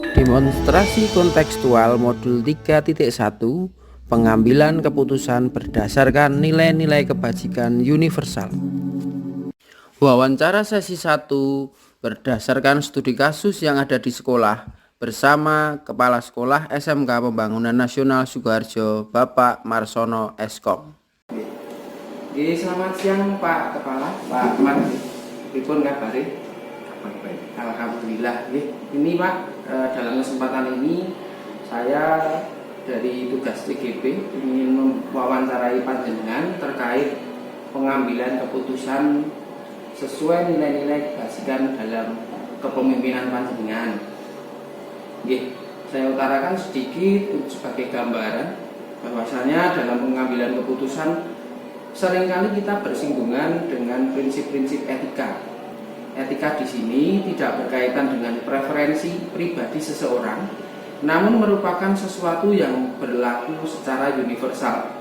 Demonstrasi kontekstual modul 3.1, pengambilan keputusan berdasarkan nilai-nilai kebajikan universal. Wawancara sesi 1 berdasarkan studi kasus yang ada di sekolah bersama Kepala Sekolah SMK Pembangunan Nasional Sukoharjo, Bapak Marsono Eskom. Selamat siang Pak Kepala, Pak Mar. Pripun kabare? Alhamdulillah. Ini Pak, dalam kesempatan ini saya dari tugas CGP ingin mewawancarai panjenengan terkait pengambilan keputusan sesuai nilai-nilai kebajikan dalam kepemimpinan panjenengan. Saya utarakan sedikit sebagai gambaran bahwasanya dalam pengambilan keputusan seringkali kita bersinggungan dengan prinsip-prinsip etika. Etika di sini tidak berkaitan dengan preferensi pribadi seseorang, namun merupakan sesuatu yang berlaku secara universal.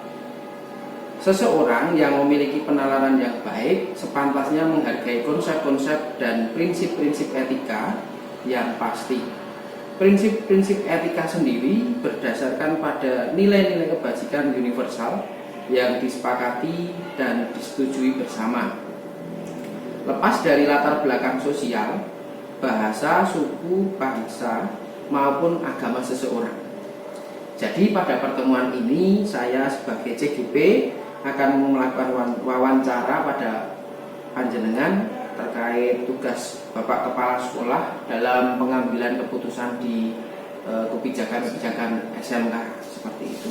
Seseorang yang memiliki penalaran yang baik sepantasnya menghargai konsep-konsep dan prinsip-prinsip etika yang pasti. Prinsip-prinsip etika sendiri berdasarkan pada nilai-nilai kebajikan universal yang disepakati dan disetujui bersama. Lepas dari latar belakang sosial, bahasa, suku, bangsa, maupun agama seseorang. Jadi pada pertemuan ini saya sebagai CGP akan melakukan wawancara pada panjenengan terkait tugas Bapak Kepala Sekolah dalam pengambilan keputusan di kebijakan-kebijakan SMK seperti itu.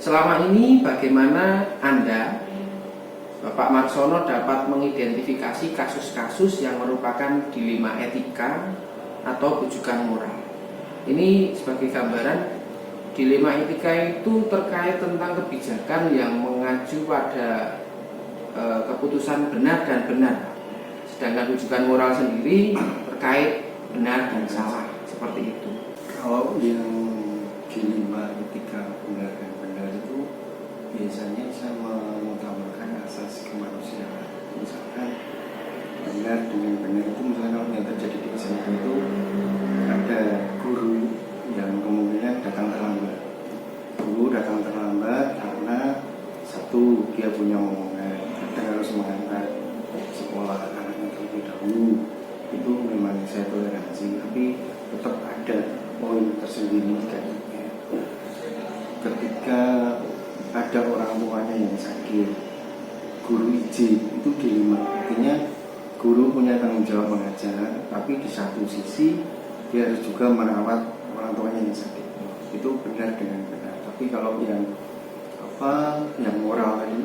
Selama ini bagaimana Anda, Bapak Marsono, dapat mengidentifikasi kasus-kasus yang merupakan dilema etika atau rujukan moral? Ini sebagai gambaran, dilema etika itu terkait tentang kebijakan yang mengacu pada keputusan benar dan benar. Sedangkan rujukan moral sendiri terkait benar dan salah, seperti itu. Kalau yang dilema etika benar dan benar itu biasanya saya mengutamakan asas kemanusiaan. Misalkan benar dengan benar itu, misalnya kalau yang terjadi di SMA itu ada guru yang kemungkinan datang terlambat. Guru datang terlambat karena satu, dia punya omongan, kadang harus mengangkat sekolah anaknya terlebih dahulu. Itu memang saya toleransi, tapi tetap ada poin tersendiri kayaknya. Ketika ada orang tuanya yang sakit, guru izin, itu dilema. Artinya guru punya tanggung jawab mengajar, tapi di satu sisi dia harus juga merawat orang tuanya yang sakit. Itu benar dengan benar. Tapi kalau yang moral tadi,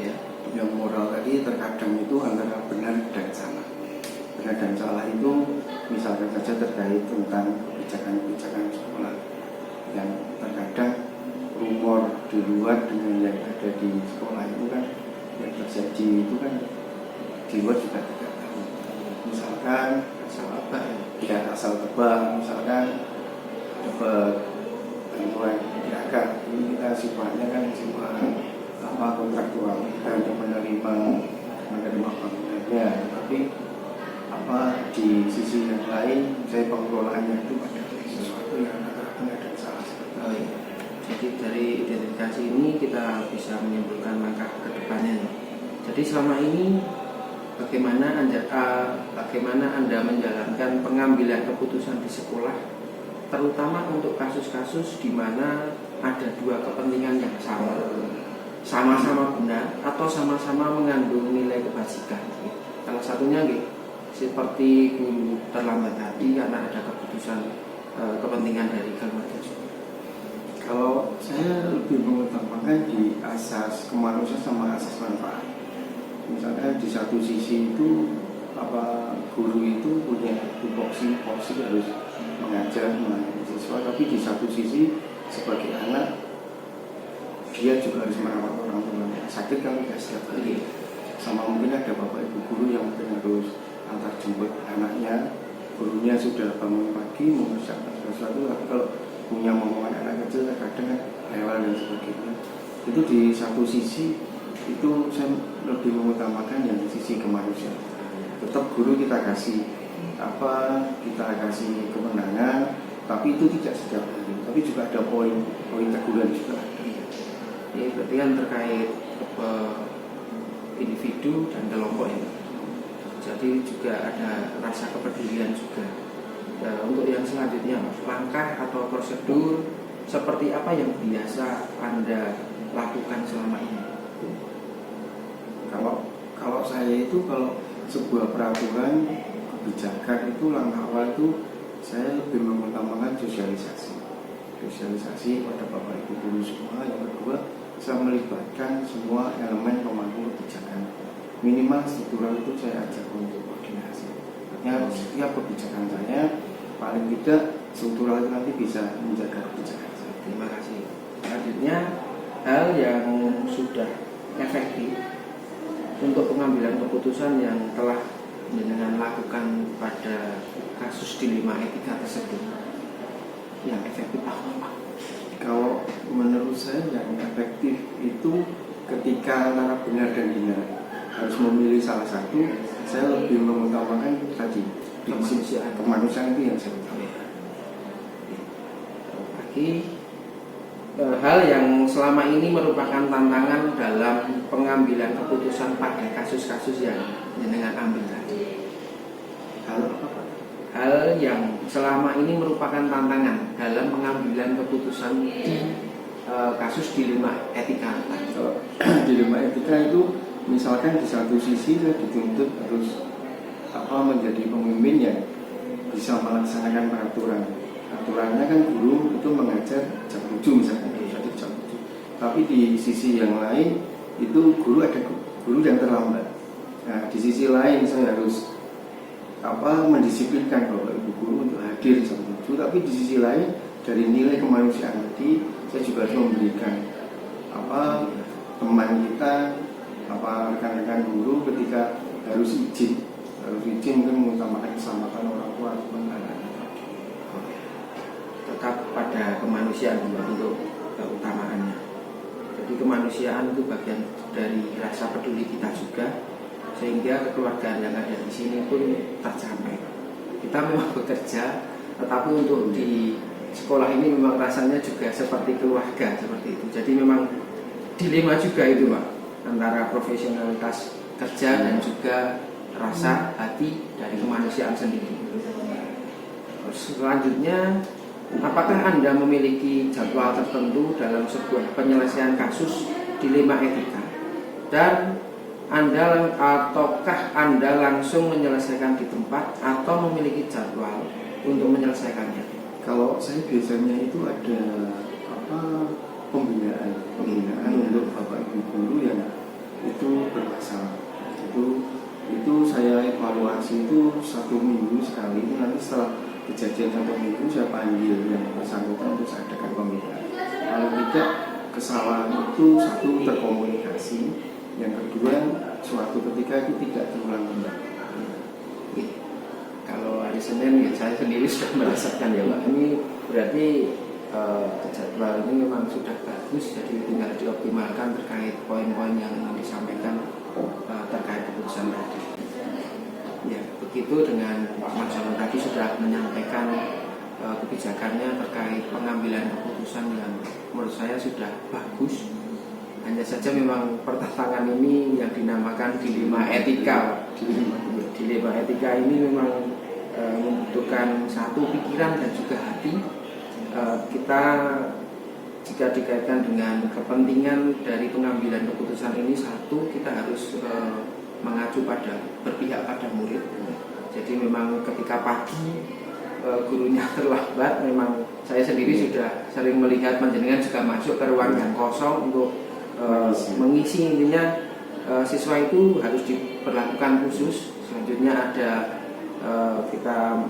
ya, yang moral tadi terkadang itu antara benar dan salah. Benar dan salah itu misalkan saja terkait tentang kebijakan-kebijakan sekolah yang terkadang rumor di luar dengan yang ada di sekolah itu kan, yang terjadi itu kan di luar juga tidak tahu. Misalkan asal tebak, misalkan dapat bantuan jaga, ini kita sifatnya kan sifat kontraktual, kita untuk menerima bangunannya, tapi di sisi yang lain saya pengelolaannya itu ada sesuatu yang antara benar dan salah. Jadi dari identifikasi ini kita bisa menyimpulkan langkah ke depannya. Jadi selama ini bagaimana Anda menjalankan pengambilan keputusan di sekolah, terutama untuk kasus-kasus di mana ada dua kepentingan yang sama-sama benar atau sama-sama mengandung nilai kebajikan. Salah satunya seperti guru terlambat tadi karena ada keputusan kepentingan dari keluarga. Kalau saya lebih mengutamakan di asas kemanusiaan sama asas manfaat. Misalnya di satu sisi itu guru itu punya tupoksi harus mengajar siswa, tapi di satu sisi sebagai anak dia juga harus merawat orang tua sakit kan tidak setiap hari. Sama mungkin ada bapak ibu guru yang mungkin harus antar jemput anaknya, gurunya sudah bangun pagi mengerjakan sesuatu, tapi kalau punya omongan anak kecil kadang rewel dan sebagainya. Itu di satu sisi itu saya lebih mengutamakan yang sisi kemanusiaan. Tetap guru kita kasih kemenangan, Tapi itu tidak setiap hari, tapi juga ada poin teguran juga ada. Ini berarti kan terkait individu dan kelompok ini. Jadi juga ada rasa kepedulian juga. Untuk yang selanjutnya, langkah atau prosedur seperti apa yang biasa Anda lakukan selama ini? Kalau saya itu kalau sebuah peraturan kebijakan itu langkah awal itu saya lebih mengutamakan sosialisasi pada Bapak Ibu guru semua. Yang kedua, saya melibatkan semua elemen pemangku kebijakan. Minimal struktural itu saya ajak untuk koordinasi. Artinya setiap kebijakan saya paling tidak struktural itu nanti bisa menjaga kebijakan saya. Terima kasih. Selanjutnya, hal yang sudah efektif untuk pengambilan keputusan yang telah dengan lakukan pada kasus dilema etika tersebut, yang efektif apa? Kalau menurut saya yang efektif itu ketika antara benar dan benar harus memilih salah satu, saya lebih mengutamakan tadi kemanusiaan itu yang saya utamakan. Lagi hal yang selama ini merupakan tantangan dalam pengambilan keputusan pada kasus-kasus yang jenengan ambil tadi. Hal yang selama ini merupakan tantangan dalam pengambilan keputusan di kasus dilema etika. Dilema etika itu misalkan di satu sisi saya dituntut harus menjadi pemimpin yang bisa melaksanakan peraturan. Aturannya kan guru itu mengajar jam 7 misalkan, jam 7. Tapi di sisi yang lain itu guru yang terlambat. Nah, di sisi lain saya harus mendisiplinkan Bapak Ibu guru untuk hadir jam 7. Tapi di sisi lain dari nilai kemanusiaan tadi saya juga harus memberikan teman kita rekan-rekan guru ketika harus izin mungkin mengutamakan keselamatan orang tua atau anak-anak. Tetap pada kemanusiaan untuk keutamaannya. Jadi kemanusiaan itu bagian dari rasa peduli kita juga, sehingga kekeluargaan yang ada di sini pun tercapai. Kita memang bekerja, tetapi untuk di sekolah ini memang rasanya juga seperti keluarga seperti itu. Jadi memang dilema juga itu, Pak, antara profesionalitas kerja dan juga rasa hati dari kemanusiaan sendiri. Selanjutnya, apakah Anda memiliki jadwal tertentu dalam sebuah penyelesaian kasus dilema etika? Dan ataukah Anda langsung menyelesaikan di tempat atau memiliki jadwal untuk menyelesaikannya? Kalau saya biasanya itu ada pembinaan untuk Bapak Ibu guru yang itu bermasalah. Itu saya evaluasi itu 1 minggu sekali. Itu nanti setelah kejadian 1 minggu saya panggil yang bersangkutan untuk saya adakan pembinaan. Kalau tidak, kesalahan itu satu terkomunikasi, yang kedua suatu ketika itu tidak terulang kembali. Kalau hari Senin ya saya sendiri sudah merasakan ya Pak. Ini berarti jadwal ini memang sudah bagus, jadi tinggal dioptimalkan terkait poin-poin yang ingin disampaikan terkait keputusan tadi. Ya, begitu dengan Pak Marsono tadi sudah menyampaikan kebijakannya terkait pengambilan keputusan yang menurut saya sudah bagus. Hanya saja memang pertentangan ini yang dinamakan dilema etika. Dilema etika ini memang membutuhkan satu pikiran dan juga hati. Kita jika dikaitkan dengan kepentingan dari pengambilan keputusan ini, satu, kita harus mengacu pada berpihak pada murid. Jadi memang ketika pagi gurunya terlambat, memang saya sendiri sudah sering melihat panjenengan juga masuk ke ruang yang kosong untuk mengisi. Intinya siswa itu harus diperlakukan khusus. Selanjutnya ada kita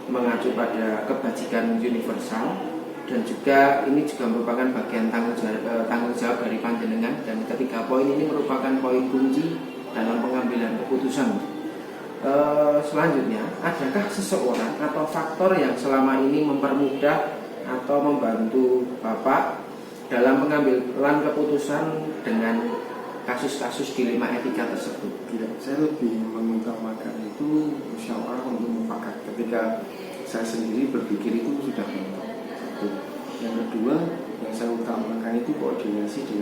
mengacu pada kebajikan universal, dan juga ini juga merupakan bagian tanggung jawab dari panjenengan. Dan ketiga poin ini merupakan poin kunci dalam pengambilan keputusan. Selanjutnya, adakah seseorang atau faktor yang selama ini mempermudah atau membantu Bapak dalam pengambilan keputusan dengan kasus-kasus dilema etika tersebut? Tidak, saya lebih mengutamakan itu musyawarah untuk mufakat. Ketika saya sendiri berpikir itu sudah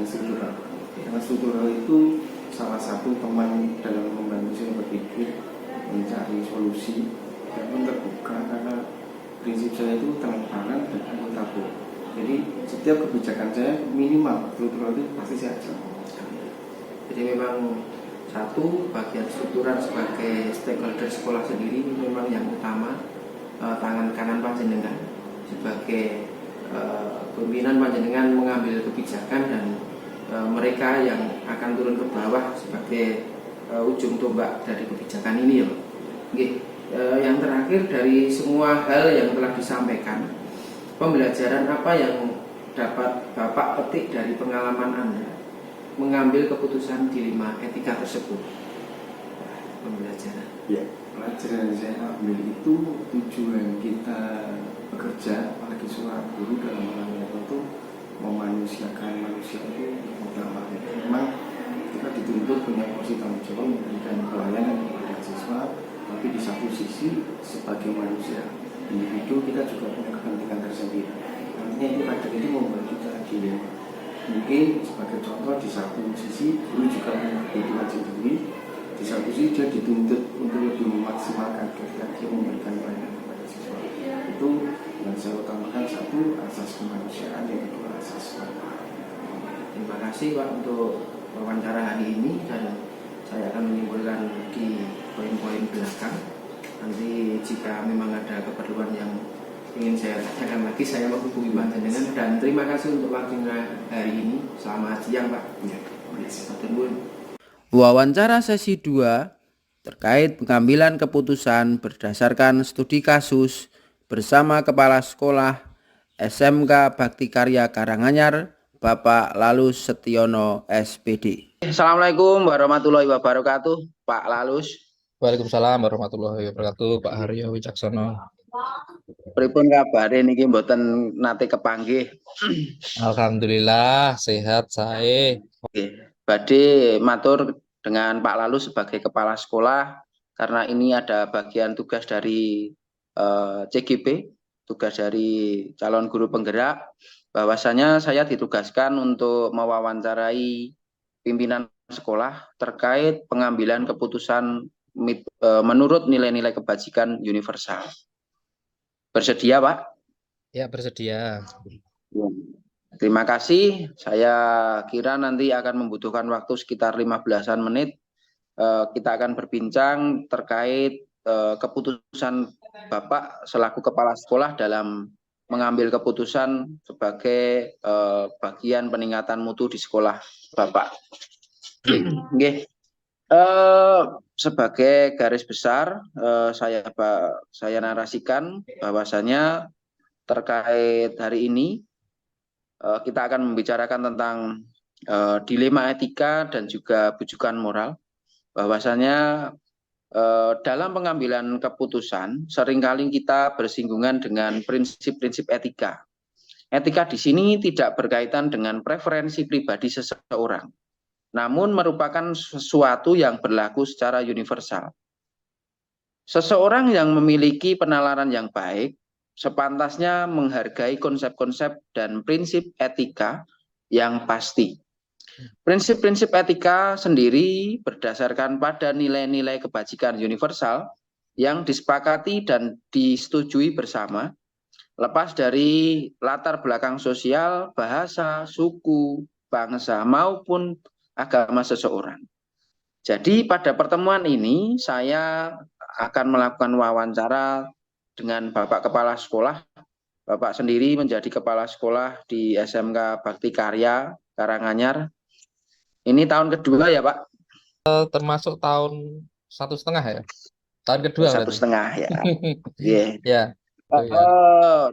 struktural. Karena struktural itu salah satu teman dalam membantu saya berpikir, mencari solusi, dan pun terbuka karena prinsip saya itu transparan dan akuntabel. Jadi setiap kebijakan saya minimal struktural itu pasti saya ajak. Jadi memang satu bagian struktural sebagai stakeholder sekolah sendiri memang yang utama, tangan kanan panjenengan sebagai pimpinan panjenengan mengambil kebijakan, dan mereka yang akan turun ke bawah sebagai ujung tombak dari kebijakan ini ya. Oke. Yang terakhir dari semua hal yang telah disampaikan, pembelajaran apa yang dapat Bapak petik dari pengalaman Anda mengambil keputusan dilema etika tersebut? Pembelajaran. Ya, pelajaran yang saya ambil itu tujuan kita bekerja, apalagi seorang guru dalam hal itu memanusiakan manusia itu yang utama. Memang kita dituntut punya porsi tanggung jawab memberikan pelayanan kepada siswa, tapi di satu sisi sebagai manusia individu kita juga punya kepentingan tersendiri. Nantinya itu kadang itu membuat kita dilema. Mungkin sebagai contoh, di satu sisi guru juga punya kebutuhan sendiri, di satu sisi dia dituntut untuk lebih memaksimalkan ketika dia memberikan pelayanan kepada siswa. Itu yang saya utamakan, satu asas kemanusiaan, yang kedua asas manfaat. Terima kasih Pak untuk wawancara hari ini, dan saya akan menyimpulkan di poin-poin belakang. Nanti jika memang ada keperluan yang ingin saya tanyakan lagi, saya menghubungi panjenengan. Dan terima kasih untuk waktunya hari ini. Selamat siang Pak. Ya, Wawancara sesi 2 terkait pengambilan keputusan berdasarkan studi kasus bersama Kepala Sekolah SMK Bakti Karya Karanganyar, Bapak Lalus Setiono SPD. Assalamualaikum warahmatullahi wabarakatuh, Pak Lalus. Waalaikumsalam warahmatullahi wabarakatuh, Pak Haryo Wicaksono. Pripun kabare niki mboten nate kepanggih? Alhamdulillah sehat saya. Oke, badhe matur dengan Pak Lalus sebagai kepala sekolah, karena ini ada bagian tugas dari CGP, tugas dari calon guru penggerak, bahwasanya saya ditugaskan untuk mewawancarai pimpinan sekolah terkait pengambilan keputusan menurut nilai-nilai kebajikan universal. Bersedia, Pak? Ya, bersedia. Terima kasih. Saya kira nanti akan membutuhkan waktu sekitar 15-an menit. Kita akan berbincang terkait keputusan Bapak selaku kepala sekolah dalam mengambil keputusan sebagai bagian peningkatan mutu di sekolah Bapak. Oke. Sebagai garis besar, saya narasikan bahwasanya terkait hari ini kita akan membicarakan tentang dilema etika dan juga bujukan moral. Bahwasanya dalam pengambilan keputusan seringkali kita bersinggungan dengan prinsip-prinsip etika. Etika di sini tidak berkaitan dengan preferensi pribadi seseorang, namun merupakan sesuatu yang berlaku secara universal. Seseorang yang memiliki penalaran yang baik sepantasnya menghargai konsep-konsep dan prinsip etika yang pasti. Prinsip-prinsip etika sendiri berdasarkan pada nilai-nilai kebajikan universal yang disepakati dan disetujui bersama, lepas dari latar belakang sosial, bahasa, suku, bangsa, maupun agama seseorang. Jadi pada pertemuan ini saya akan melakukan wawancara dengan Bapak Kepala Sekolah. Bapak sendiri menjadi Kepala Sekolah di SMK Bakti Karya Karanganyar. Ini tahun kedua ya Pak? Termasuk tahun 1,5 ya? Tahun kedua 1,5 ya. Yeah. Ya.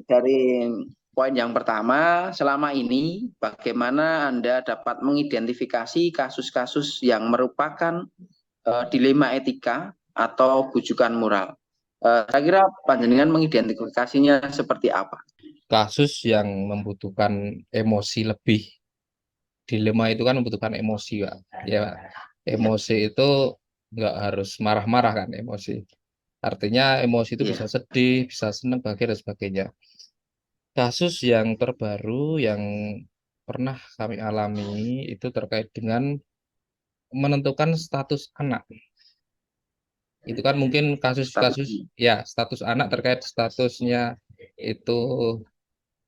Dari poin yang pertama, selama ini bagaimana Anda dapat mengidentifikasi kasus-kasus yang merupakan dilema etika atau bujukan moral? Saya kira panjenengan mengidentifikasinya seperti apa? Kasus yang membutuhkan emosi lebih. Dilema itu kan membutuhkan emosi, Pak. Ya, emosi itu nggak harus marah-marah kan emosi. Artinya emosi itu bisa sedih, bisa senang, bahagia dan sebagainya. Kasus yang terbaru yang pernah kami alami itu terkait dengan menentukan status anak. Itu kan mungkin kasus-kasus ya status anak terkait statusnya itu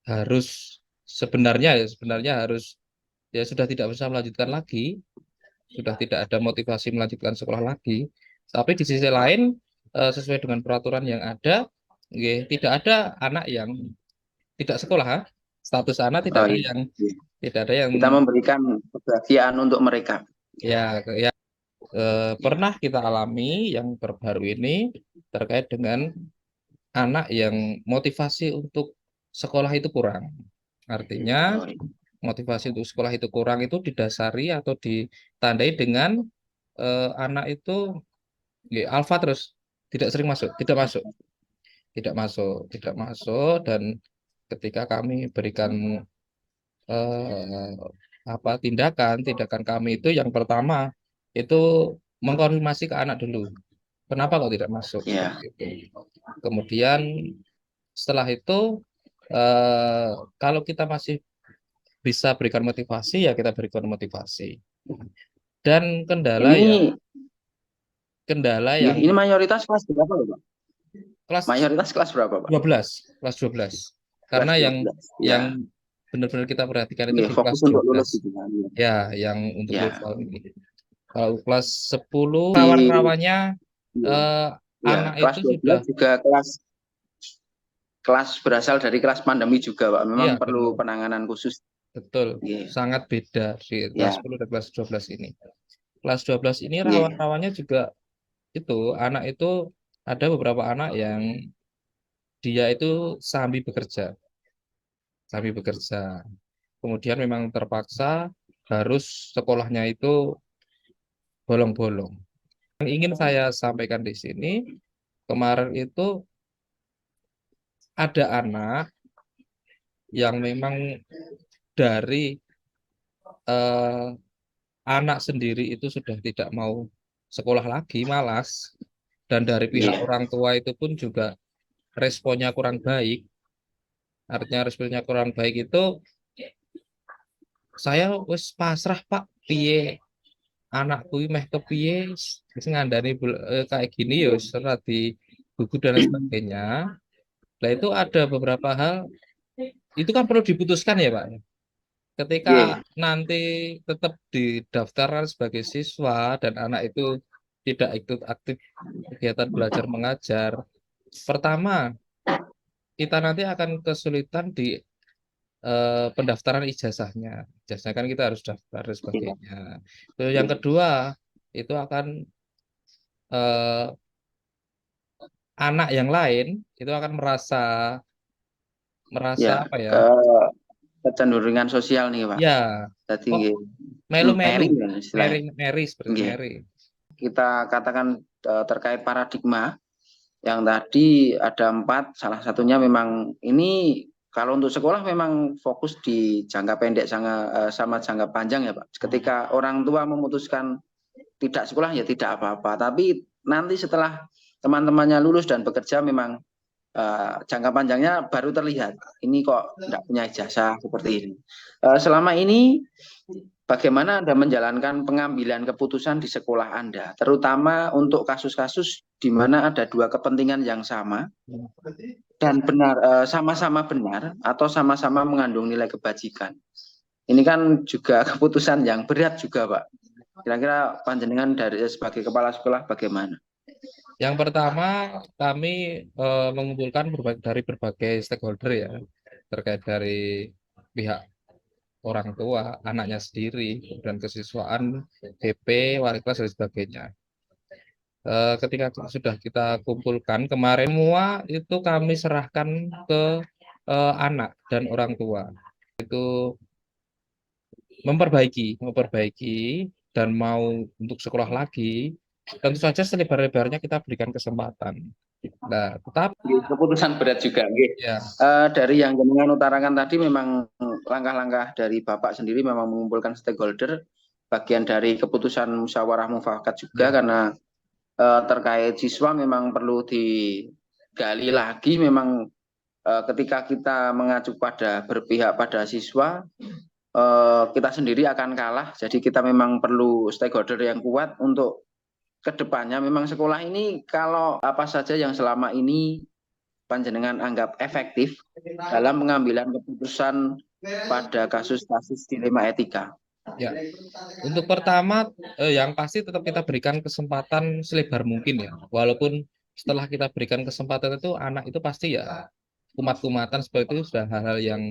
harus sebenarnya harus ya sudah tidak bisa melanjutkan lagi, sudah tidak ada motivasi melanjutkan sekolah lagi. Tapi di sisi lain sesuai dengan peraturan yang ada, nggih, tidak ada anak yang tidak sekolah. Status anak Oh, iya. tidak ada yang Kita memberikan kebahagiaan untuk mereka. ya pernah kita alami yang terbaru ini terkait dengan anak yang motivasi untuk sekolah itu kurang. Artinya Oh, iya. motivasi untuk sekolah itu kurang itu didasari atau ditandai dengan anak itu ya, alfa terus tidak sering masuk, tidak masuk dan ketika kami berikan eh, tindakan kami itu yang pertama itu mengkonfirmasi ke anak dulu. Kenapa kok tidak masuk? Ya. Gitu. Kemudian setelah itu kalau kita masih bisa berikan motivasi ya kita berikan motivasi. Dan kendala yang Ini mayoritas kelas berapa, Pak? kelas Mayoritas kelas berapa, Pak? 12. Karena Kelas yang 12. Ya. yang benar-benar kita perhatikan itu di Fokus kelas untuk 12. lulus gitu kan. Ya, yang untuk Ya. lulus tahun ini. Kalau kelas 10 rawan-rawannya anak kelas itu 12 sudah juga kelas berasal dari kelas pandemi juga, Pak. Memang Iya, perlu betul. penanganan khusus. Betul, Iya. sangat beda di Ya. kelas 10 dan kelas 12 ini. Kelas 12 ini Iya. rawan-rawannya juga itu, anak itu ada beberapa anak yang dia itu sambil bekerja. Kemudian memang terpaksa harus sekolahnya itu bolong-bolong. Yang ingin saya sampaikan di sini, kemarin itu ada anak yang memang dari anak sendiri itu sudah tidak mau sekolah lagi, malas. Dan dari pihak orang tua itu pun juga responnya kurang baik. Artinya responnya kurang baik itu saya wis pasrah Pak, piye anakku meh kepiye wis ngandani kayak gini ya wis ora di buku dan lain sebagainya. Nah itu ada beberapa hal itu kan perlu diputuskan ya Pak. Ketika nanti tetap didaftarkan sebagai siswa dan anak itu tidak ikut aktif kegiatan belajar mengajar, pertama kita nanti akan kesulitan di pendaftaran ijazahnya. Ijazahnya kan kita harus daftar dan sebagainya. Terus yang kedua itu akan anak yang lain itu akan merasa apa ya? Kecenderungan sosial nih, Pak. Ya, Jadi melu-melu, istilahnya. seperti Mary. Kita katakan terkait paradigma yang tadi ada 4, salah satunya memang ini kalau untuk sekolah memang fokus di jangka pendek sama jangka panjang ya Pak. Ketika orang tua memutuskan tidak sekolah ya tidak apa-apa, tapi nanti setelah teman-temannya lulus dan bekerja memang jangka panjangnya baru terlihat. Ini kok tidak punya ijazah seperti ini. Selama ini bagaimana Anda menjalankan pengambilan keputusan di sekolah Anda, terutama untuk kasus-kasus di mana ada dua kepentingan yang sama dan sama-sama benar atau sama-sama mengandung nilai kebajikan. Ini kan juga keputusan yang berat juga, Pak. Kira-kira panjenengan sebagai kepala sekolah bagaimana? Yang pertama kami mengumpulkan dari berbagai stakeholder ya, terkait dari pihak orang tua, anaknya sendiri, dan kesiswaan, DP, wali kelas dan sebagainya. Ketika sudah kita kumpulkan kemarin semua itu kami serahkan ke anak dan orang tua. Itu memperbaiki dan mau untuk sekolah lagi, tentu saja selebar-lebarnya kita berikan kesempatan. Nah, tetapi keputusan berat juga. Ya. Dari yang jenengan utarakan tadi memang langkah-langkah dari Bapak sendiri memang mengumpulkan stakeholder, bagian dari keputusan musyawarah mufakat juga karena terkait siswa memang perlu digali lagi. Memang ketika kita mengacu berpihak pada siswa, kita sendiri akan kalah. Jadi kita memang perlu stakeholder yang kuat untuk kedepannya. Memang sekolah ini kalau apa saja yang selama ini panjenengan anggap efektif dalam pengambilan keputusan pada kasus-kasus dilema etika. Ya, untuk pertama yang pasti tetap kita berikan kesempatan selebar mungkin ya. Walaupun setelah kita berikan kesempatan itu anak itu pasti ya kumat-kumatan seperti itu sudah hal-hal yang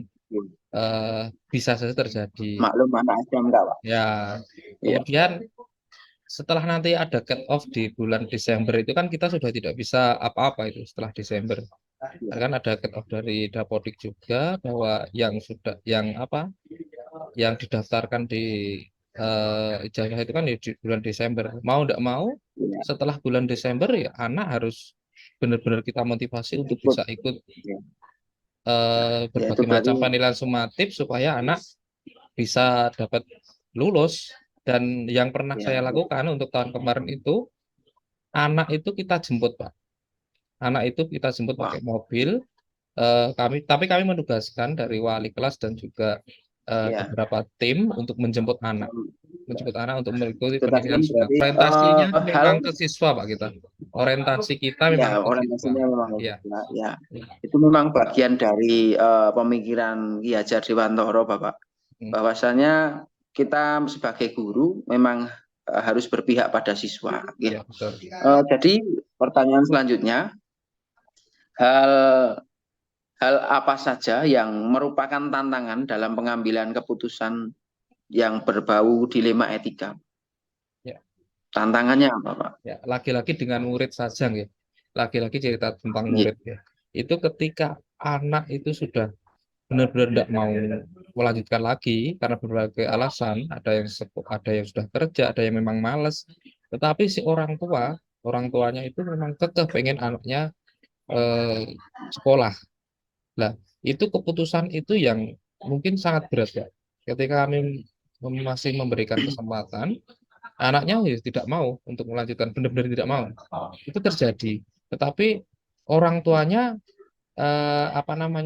bisa saja terjadi. Maklum anak Adam enggak, Pak? Ya, Ya, kemudian setelah nanti ada cut off di bulan Desember itu kan kita sudah tidak bisa apa-apa itu setelah Desember. Kan ada cut off dari Dapodik juga bahwa yang sudah yang didaftarkan di ijazah itu kan ya di bulan Desember. Mau tidak mau ya, setelah bulan Desember ya anak harus benar-benar kita motivasi untuk ikut. bisa ikut Ya. Ya, itu berbagai berarti macam penilaian sumatif supaya anak bisa dapat lulus. Dan yang pernah ya, saya lakukan untuk tahun kemarin itu anak itu kita jemput Pak. Anak itu kita jemput Pak. pakai mobil. Tapi kami menugaskan dari wali kelas dan juga Ya. beberapa tim untuk menjemput anak untuk mengikuti Itu tadi pendidikan sunat. berarti Orientasinya hal memang ke siswa Pak kita. Orientasi kita memang ya ke siswa. orientasinya memang Ya, ya. Itu memang bagian dari pemikiran Ki Hajar Dewantara, Bapak. Hmm. Bahwasanya kita sebagai guru memang harus berpihak pada siswa. Ya. Ya, betul. Jadi pertanyaan selanjutnya, hal hal apa saja yang merupakan tantangan dalam pengambilan keputusan yang berbau dilema etika? Ya. Tantangannya apa, Pak? Ya, lagi-lagi dengan murid saja ya. Lagi-lagi cerita tentang Iya. murid ya. Itu ketika anak itu sudah benar-benar tidak mau melanjutkan lagi karena berbagai alasan, ada yang sudah kerja, ada yang memang malas. Tetapi si orang tuanya itu memang kekeh pengen anaknya sekolah. Nah, itu keputusan itu yang mungkin sangat berat ya. Ketika kami masih memberikan kesempatan, anaknya ya tidak mau untuk melanjutkan, benar-benar tidak mau. Itu terjadi. Tetapi orang tuanya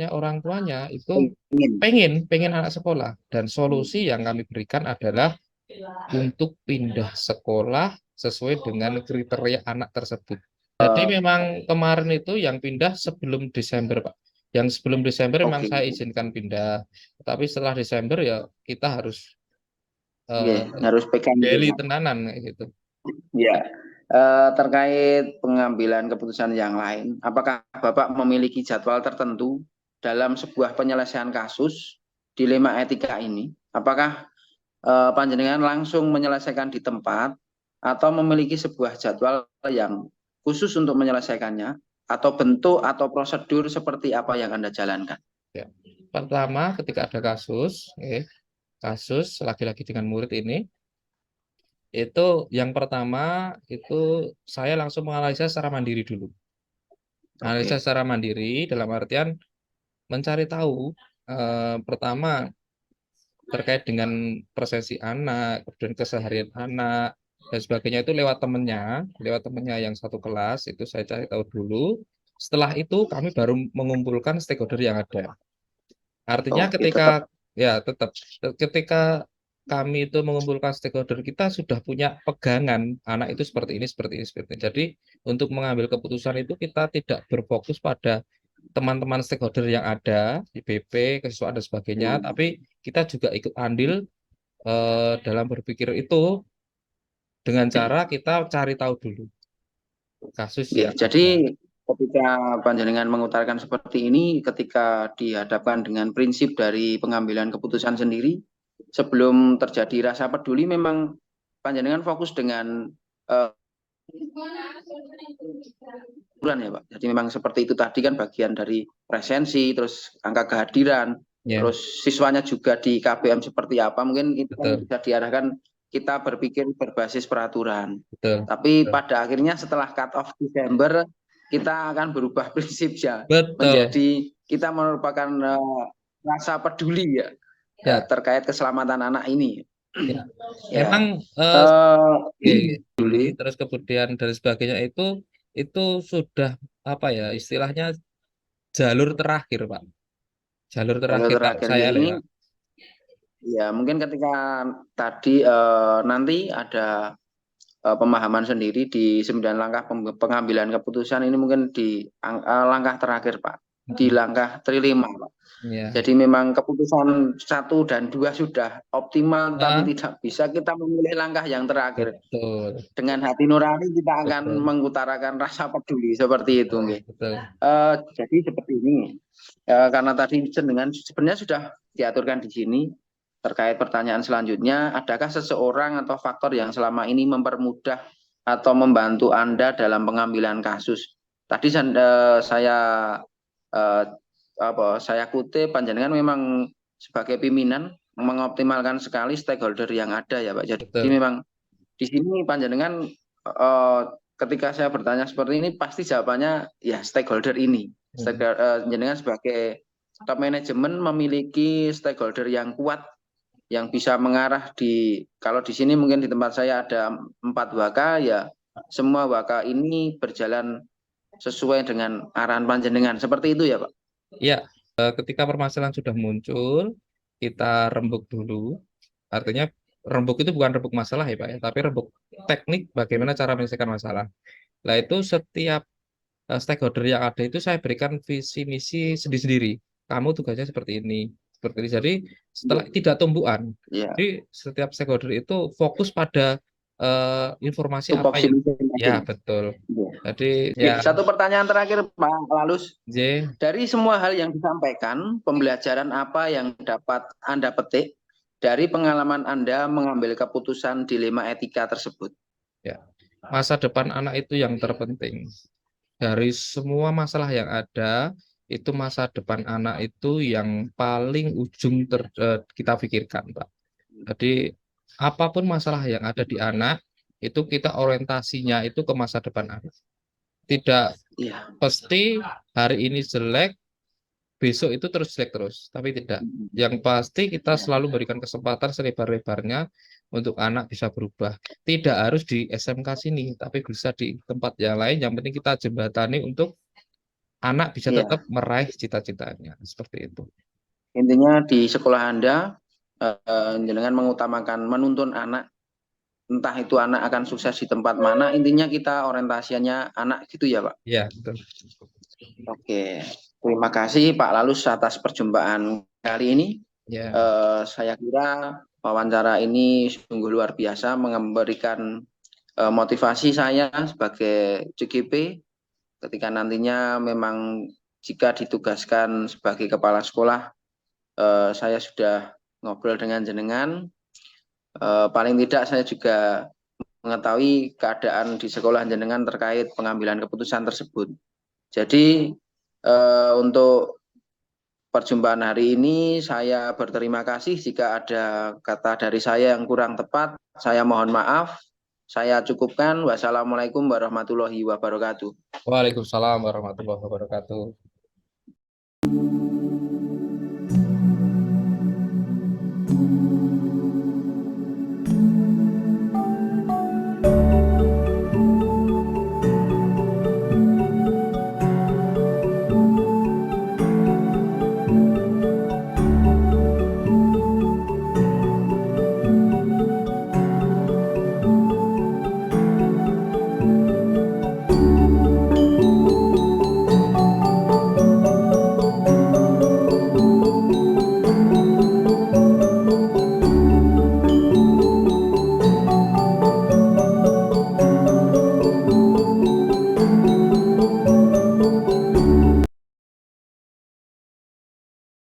orang tuanya itu pengen anak sekolah, dan solusi yang kami berikan adalah untuk pindah sekolah sesuai dengan kriteria anak tersebut. Jadi memang kemarin itu yang pindah sebelum Desember, Pak. Yang sebelum Desember memang saya izinkan pindah, tapi setelah Desember ya kita harus harus pegang daily tenanan kayak gitu. Ya. Terkait pengambilan keputusan yang lain, apakah Bapak memiliki jadwal tertentu dalam sebuah penyelesaian kasus dilema etika ini? Apakah panjenengan langsung menyelesaikan di tempat atau memiliki sebuah jadwal yang khusus untuk menyelesaikannya, atau bentuk atau prosedur seperti apa yang Anda jalankan? Ya. Pertama, ketika ada kasus laki-laki dengan murid ini, itu yang pertama itu saya langsung menganalisa secara mandiri dulu. Analisa secara mandiri dalam artian mencari tahu pertama terkait dengan persepsi anak, kemudian keseharian anak dan sebagainya itu lewat temennya yang satu kelas itu saya cari tahu dulu. Setelah itu kami baru mengumpulkan stakeholder yang ada. Artinya ketika kami itu mengumpulkan stakeholder, kita sudah punya pegangan anak itu seperti ini. Jadi untuk mengambil keputusan itu kita tidak berfokus pada teman-teman stakeholder yang ada di BP, kesiswaan dan sebagainya, tapi kita juga ikut andil dalam berpikir itu dengan cara kita cari tahu dulu kasus ya. Jadi ketika panjenengan mengutarakan seperti ini, ketika dihadapkan dengan prinsip dari pengambilan keputusan sendiri, sebelum terjadi rasa peduli, memang panjenengan fokus dengan ya Pak. Jadi memang seperti itu tadi kan bagian dari presensi, terus angka kehadiran, terus siswanya juga di KBM seperti apa, mungkin itu kan bisa diarahkan kita berpikir berbasis peraturan. Tapi pada akhirnya setelah cut off Desember, kita akan berubah prinsip ya, menjadi kita merupakan rasa peduli ya, terkait keselamatan anak ini. Memang terus kemudian dari sebagainya itu sudah apa ya istilahnya jalur terakhir Pak. Jalur terakhir saya lewat. Ya, mungkin ketika tadi nanti ada pemahaman sendiri di 9 langkah pengambilan keputusan ini mungkin di langkah terakhir, Pak. Di langkah trilima, Pak. Ya. Jadi memang keputusan 1 dan 2 sudah optimal, tapi Ah, tidak bisa kita memilih langkah yang terakhir. betul, Dengan hati nurani kita akan betul, mengutarakan rasa peduli seperti itu, betul, nggih. betul. Jadi seperti ini, karena tadi sebenarnya sudah diaturkan di sini terkait pertanyaan selanjutnya, adakah seseorang atau faktor yang selama ini mempermudah atau membantu Anda dalam pengambilan kasus? Tadi saya eh, saya kutip panjenengan memang sebagai pimpinan mengoptimalkan sekali stakeholder yang ada ya Pak. Jadi Betul. memang di sini panjenengan ketika saya bertanya seperti ini pasti jawabannya ya stakeholder ini. Panjenengan sebagai top manajemen memiliki stakeholder yang kuat yang bisa mengarah kalau di sini mungkin di tempat saya ada 4 waka ya, semua waka ini berjalan sesuai dengan arahan panjenengan seperti itu ya Pak. Ya, ketika permasalahan sudah muncul, kita rembuk dulu. Artinya rembuk itu bukan rembuk masalah ya Pak ya, tapi rembuk teknik bagaimana cara menyelesaikan masalah. Nah itu setiap stakeholder yang ada itu saya berikan visi misi sendiri-sendiri. Kamu tugasnya seperti ini, seperti ini. Jadi setelah tidak tumbuhan, Ya, jadi setiap stakeholder itu fokus pada informasi apa tupoksi yang ya masing-masing. betul. Ya. Jadi Oke, ya satu pertanyaan terakhir Pak Lalus. J Dari semua hal yang disampaikan, pembelajaran apa yang dapat Anda petik dari pengalaman Anda mengambil keputusan dilema etika tersebut? ya masa depan anak itu yang terpenting. Dari semua masalah yang ada, itu masa depan anak itu yang paling ujung kita pikirkan, Pak. Jadi apapun masalah yang ada di anak, itu kita orientasinya itu ke masa depan anak. Tidak Iya. pasti hari ini jelek, besok itu terus jelek terus, tapi tidak. Yang pasti kita selalu berikan kesempatan selebar-lebarnya untuk anak bisa berubah. Tidak harus di SMK sini, tapi bisa di tempat yang lain. Yang penting kita jembatani untuk anak bisa tetap Iya. meraih cita-citanya. Seperti itu. Intinya di sekolah Anda dengan mengutamakan menuntun anak, entah itu anak akan sukses di tempat mana, intinya kita orientasinya anak gitu ya Pak. Ya, betul. Oke, terima kasih Pak Lalus atas perjumpaan kali ini. Ya, Saya kira wawancara ini sungguh luar biasa memberikan motivasi saya sebagai CGP ketika nantinya memang jika ditugaskan sebagai kepala sekolah, saya sudah ngobrol dengan jenengan. Paling tidak saya juga mengetahui keadaan di sekolah jenengan terkait pengambilan keputusan tersebut. Jadi untuk perjumpaan hari ini saya berterima kasih. Jika ada kata dari saya yang kurang tepat, saya mohon maaf. Saya cukupkan. Wassalamualaikum warahmatullahi wabarakatuh. Waalaikumsalam warahmatullahi wabarakatuh.